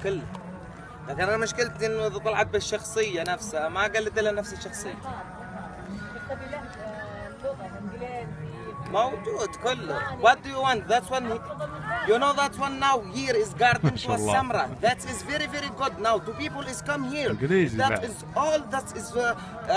كله. لكن انا مشكلتي انه اذا طلعت بالشخصيه نفسها ما قلد لها نفس الشخصيه. موجود كله. What do you want? That's one. You know that one now here is garden to a Samra. That is very very good. Now two people is come here. That is all. That is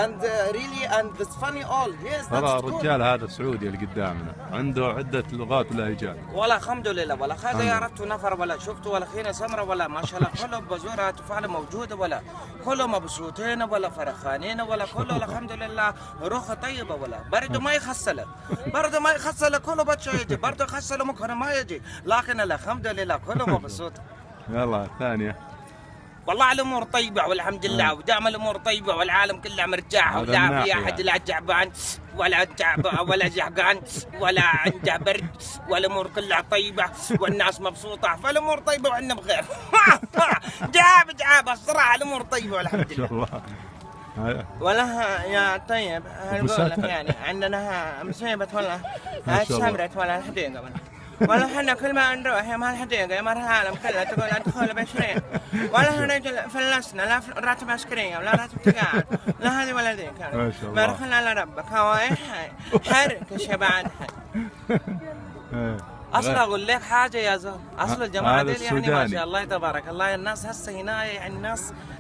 and really and it's funny all. Yes, ترى that's good. الرجال هذا السعودي اللي قدامنا عنده عدة لغات ولهجات. ولا الحمد لله ولا خاذ عرفته نفر ولا شفته ولا خينا سمرة ولا ما شاء الله كله بزورها تفاعل موجودة ولا كله مبسوطين ولا فرحانين ولا كله الحمد لله روحه طيبة ولا برضه ما يخسله برضه ما يخسله كله بتشو يجي برضه يخسله ممكن ما يجي لكن الحمد لله كله مبسوط. يلا ثانية. والله الامور طيبه والحمد لله ودائما الامور طيبه والعالم كله مرتاح ولا في احد لا جعبان ولا ولا جعقان ولا عنده برد والامور كلها طيبه والناس مبسوطه فالامور طيبه وعنا بخير. جاب الصراحه الامور طيبه والحمد لله. ولا يا طيب هنقول لك يعني عندنا مصيبه ولا سمرت ولا الحديقه ولا احنا كل ما نروح يا مال الحديقه يا مال العالم كلها تقول ادخل ب20 ولا رجل فلسنا لا راتب عسكريه ولا راتب تقاعد لا هذه ولا ذيك ما رحنا على ربك هواي حرك شبعان. اصلا اقول لك حاجه يا زول اصل الجماعه دي يعني ما شاء الله تبارك الله الناس هسه هنا يعني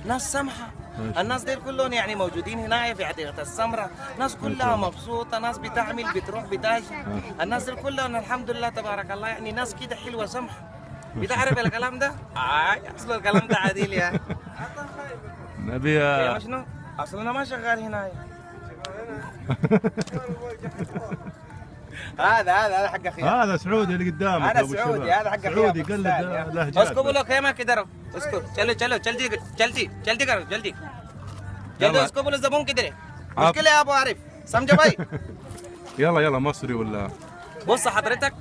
ناس سمحه الناس دي كلهم يعني موجودين هنا في حديقه السمره ناس كلها مبسوطه ناس بتعمل بتروح بتاجي الناس دي كلهم الحمد لله تبارك الله يعني ناس كده حلوه سمحه. بتعرف الكلام ده؟ اصل الكلام ده عديل يا نبي شنو؟ اصل انا ما شغال هنا. هذا حق اخي هذا سعودي اللي قدامك هذا سعودي هذا حق اخي سعودي يقلد لهجات. اسكبوا له كيما كده اسكب चलो जल्दी करो जल्दी اسكبوا له الزبون كده مشكله يا ابو عارف سمجه باي. يلا مصري ولا بص حضرتك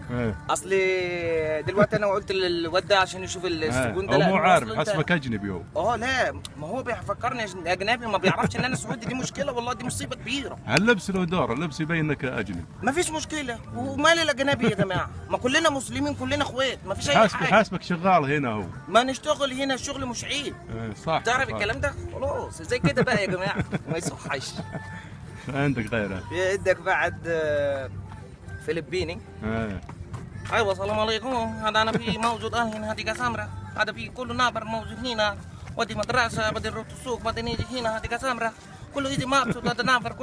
اصلي دلوقتي انا قلت للواد ده عشان يشوف الزبون ده هو مو عارف حسبك اجنبي هو. لا ما هو بيفكرني اجنبي ما بيعرفش ان انا سعودي دي مشكله والله دي مصيبه كبيره. اللبس له دور اللبس يبين انك اجنبي. ما فيش مشكله ومال الاجنبي يا جماعه ما كلنا مسلمين كلنا اخوات ما فيش اي حاجه. حاسبك شغال هنا هو ما نشتغل هنا الشغل مش عيب. صح تعرف الكلام ده خلاص زي كده بقى يا جماعه ما يصحش. عندك غيره عندك بعد فلبيني. ايوه السلام عليكم هذا انا في موجود هنا هذه سمره هذا في كل نابر موجود هنا ودي مدرسه بدي نروح السوق بدي نيجي هنا هذه سمره كله يجي مبسوط هذا نافر كله